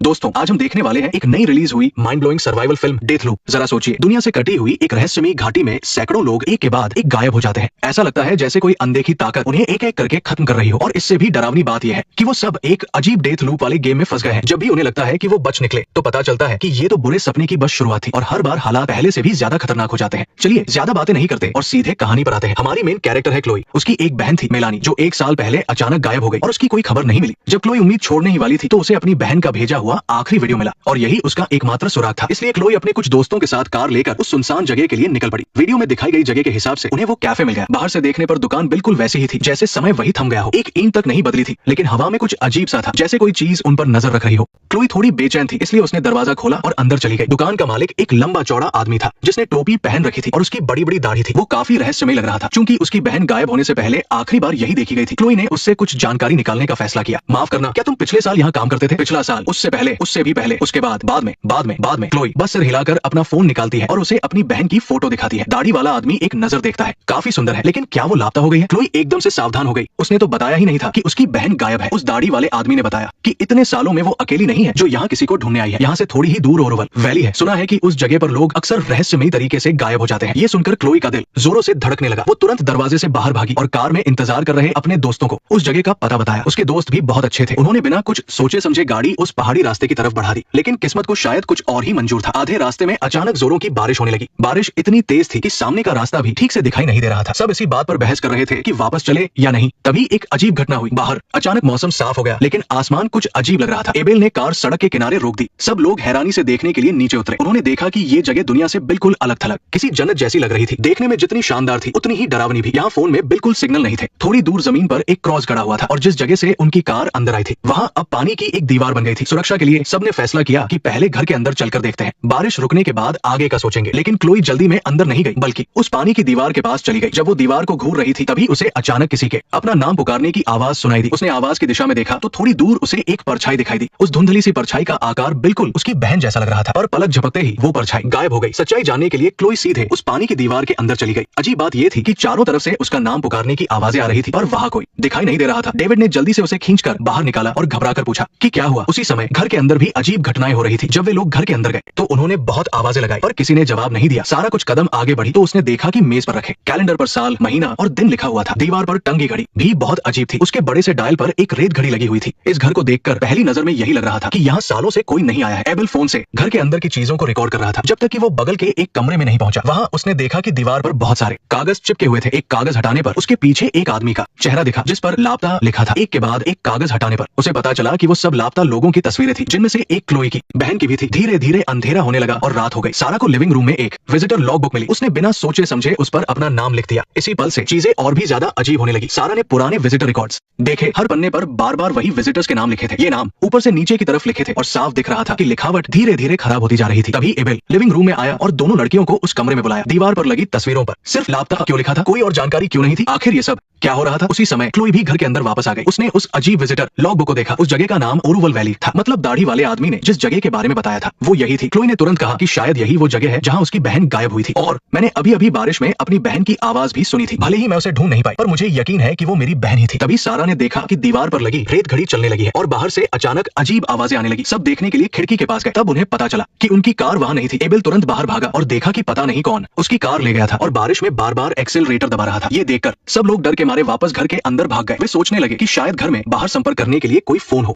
दोस्तों आज हम देखने वाले हैं एक नई रिलीज हुई mind blowing survival film death loop. जरा सोचिए, दुनिया से कटी हुई एक रहस्यमयी घाटी में सैकड़ों लोग एक के बाद एक गायब हो जाते हैं। ऐसा लगता है जैसे कोई अनदेखी ताकत उन्हें एक एक करके खत्म कर रही हो। और इससे भी डरावनी बात यह है कि वो सब एक अजीब डेथ लूप वाले गेम में फंस गए हैं। जब भी उन्हें लगता है कि वो बच निकले तो पता चलता है कि ये तो बुरे सपने की बस शुरुआत थी और हर बार हालात पहले से भी ज्यादा खतरनाक हो जाते हैं। चलिए ज्यादा बातें नहीं करते और सीधे कहानी पर आते हैं। हमारी मेन कैरेक्टर है क्लोई। उसकी एक बहन थी मेलानी, जो 1 साल पहले अचानक गायब हो गई और उसकी कोई खबर नहीं मिली। जब क्लोई उम्मीद छोड़ने ही वाली थी तो उसे अपनी बहन का भेजा हुआ आखिरी वीडियो मिला और यही उसका एकमात्र सुराग था। इसलिए क्लोई अपने कुछ दोस्तों के साथ कार लेकर उस सुनसान जगह के लिए निकल पड़ी। वीडियो में दिखाई गई जगह के हिसाब से उन्हें वो कैफे मिल गया। बाहर से देखने पर दुकान बिल्कुल वैसी ही थी जैसे समय वही थम गया हो। एक ईंट तक नहीं बदली थी, लेकिन हवा में कुछ अजीब सा था, जैसे कोई चीज उन पर नजर रख रही हो। क्लोई थोड़ी बेचैन थी, इसलिए उसने दरवाजा खोला और अंदर चली गई। दुकान का मालिक एक लंबा चौड़ा आदमी था जिसने टोपी पहन रखी थी और उसकी बड़ी बड़ी दाढ़ी थी। वो काफी रहस्यमय लग रहा था, क्योंकि उसकी बहन गायब होने से पहले आखिरी बार यही देखी गई थी। क्लोई ने उससे कुछ जानकारी निकालने का फैसला किया। माफ करना, क्या तुम पिछले साल यहाँ काम करते थे? पिछला साल, उससे पहले, उससे भी पहले, उसके बाद, बाद में। क्लोई बस सिर हिलाकर अपना फोन निकालती है और उसे अपनी बहन की फोटो दिखाती है। दाढ़ी वाला आदमी एक नजर देखता है, काफी सुंदर है, लेकिन क्या वो लापता हो गई है? क्लोई एकदम से सावधान हो गई। उसने तो बताया ही नहीं था कि उसकी बहन गायब है। उस दाढ़ी वाले आदमी ने बताया कि इतने सालों में वो अकेली नहीं है जो यहाँ किसी को ढूंढने आई है। यहाँ से थोड़ी ही दूर ओरोवल वैली है। सुना है कि उस जगह पर लोग अक्सर रहस्यमयी तरीके से गायब हो जाते हैं। ये सुनकर क्लोई का दिल जोरों से धड़कने लगा। वो तुरंत दरवाजे से बाहर भागी और कार में इंतजार कर रहे अपने दोस्तों को उस जगह का पता बताया। उसके दोस्त भी बहुत अच्छे थे। उन्होंने बिना कुछ सोचे समझे गाड़ी उस पहाड़ी रास्ते की तरफ बढ़ा दी, लेकिन किस्मत को शायद कुछ और ही मंजूर था। आधे रास्ते में अचानक जोरों की बारिश होने लगी। बारिश इतनी तेज थी कि सामने का रास्ता भी ठीक से दिखाई नहीं दे रहा था। सब इसी बात पर बहस कर रहे थे कि वापस चले या नहीं। तभी एक अजीब घटना हुई। बाहर अचानक मौसम साफ हो गया, लेकिन आसमान कुछ अजीब लग रहा था। एबेल ने कार सड़क के किनारे रोक दी। सब लोग हैरानी से देखने के लिए नीचे उतरे। उन्होंने देखा कि ये जगह दुनिया से बिल्कुल अलग थलग, किसी जन्नत जैसी लग रही थी। देखने में जितनी शानदार थी उतनी ही डरावनी भी। यहाँ फोन में बिल्कुल सिग्नल नहीं थे। थोड़ी दूर जमीन पर एक क्रॉस गड़ा हुआ था और जिस जगह से उनकी कार अंदर आई थी वहाँ अब पानी की एक दीवार बन गई थी। सुरक्षा के लिए सबने फैसला किया कि पहले घर के अंदर चलकर देखते हैं, बारिश रुकने के बाद आगे का सोचेंगे। लेकिन क्लोई जल्दी में अंदर नहीं गई, बल्कि उस पानी की दीवार के पास चली गई। जब वो दीवार को घूर रही थी तभी उसे अचानक किसी के अपना नाम पुकारने की आवाज सुनाई दी। उसने आवाज की दिशा में देखा तो थोड़ी दूर उसे एक परछाई दिखाई दी। उस धुंधली सी परछाई का आकार बिल्कुल उसकी बहन जैसा लग रहा था, और पलक झपकते ही वो परछाई गायब हो गई। सच्चाई जानने के लिए क्लोई सीधे उस पानी की दीवार के अंदर चली गई। अजीब बात ये थी कि चारों तरफ से उसका नाम पुकारने की आवाजें आ रही थी, पर वहाँ कोई दिखाई नहीं दे रहा था। डेविड ने जल्दी से उसे खींचकर बाहर निकाला और घबराकर पूछा कि क्या हुआ। उसी समय घर के अंदर भी अजीब घटनाएं हो रही थी। जब वे लोग घर के अंदर गए तो उन्होंने बहुत आवाजें लगाई, पर किसी ने जवाब नहीं दिया। सारा कुछ कदम आगे बढ़ी तो उसने देखा कि मेज पर रखे कैलेंडर पर साल, महीना और दिन लिखा हुआ था। दीवार पर टंगी घड़ी भी बहुत अजीब थी। उसके बड़े से डायल पर एक रेत घड़ी लगी हुई थी। इस घर को देखकर पहली नजर में यही लग रहा था कि यहाँ सालों से कोई नहीं आया है। एबेल फोन से घर के अंदर की चीजों को रिकॉर्ड कर रहा था, जब तक कि वो बगल के एक कमरे में नहीं पहुंचा। वहाँ उसने देखा कि दीवार पर बहुत सारे कागज चिपके हुए थे। एक कागज हटाने पर उसके पीछे एक आदमी का चेहरा दिखा जिस पर लापता लिखा था। एक के बाद एक कागज हटाने पर उसे पता चला कि वो सब लापता लोगों की तस्वीरें थी, जिनमें से एक क्लोई की बहन की भी थी। धीरे धीरे अंधेरा होने लगा और रात हो गई। सारा को लिविंग रूम में एक विजिटर लॉग बुक मिली। उसने बिना सोचे समझे उस पर अपना नाम लिख दिया। इसी पल से चीजें और भी ज्यादा अजीब होने लगी। सारा ने पुराने विजिटर रिकॉर्ड्स देखे। हर पन्ने पर बार बार वही विजिटर्स के नाम लिखे थे। ये नाम ऊपर से नीचे की तरफ लिखे थे और साफ दिख रहा था कि लिखावट धीरे धीरे खराब होती जा रही थी। तभी एबेल लिविंग रूम में आया और दोनों लड़कियों को उस कमरे में बुलाया। दीवार पर लगी तस्वीरों पर सिर्फ लापता क्यों लिखा था, कोई और जानकारी क्यों नहीं थी? आखिर ये सब क्या हो रहा था? उसी समय क्लोई भी घर के अंदर वापस आ गई। उसने उस अजीब विजिटर लॉग बुक को देखा। उस जगह का नाम ओरुवल वैली था, मतलब दाढ़ी वाले आदमी ने जिस जगह के बारे में बताया था वो यही थी। क्लोई ने तुरंत कहा कि शायद यही वो जगह है जहाँ उसकी बहन गायब हुई थी, और मैंने अभी अभी बारिश में अपनी बहन की आवाज भी सुनी थी। भले ही मैं उसे ढूंढ नहीं पाई, पर मुझे यकीन है कि वो मेरी बहन ही थी। तभी सारा ने देखा कि दीवार पर लगी रेत घड़ी चलने लगी है और बाहर से अचानक अजीब आवाजें आने लगी। सब देखने के लिए खिड़की के पास गए। तब उन्हें पता चला कि उनकी कार वहाँ नहीं थी। एबेल तुरंत बाहर भागा और देखा कि पता नहीं कौन उसकी कार ले गया था और बारिश में बार बार एक्सेलरेटर दबा रहा था। ये देखकर सब लोग डर के मारे वापस घर के अंदर भाग गए। वे सोचने लगे कि शायद घर में बाहर संपर्क करने के लिए कोई फोन हो।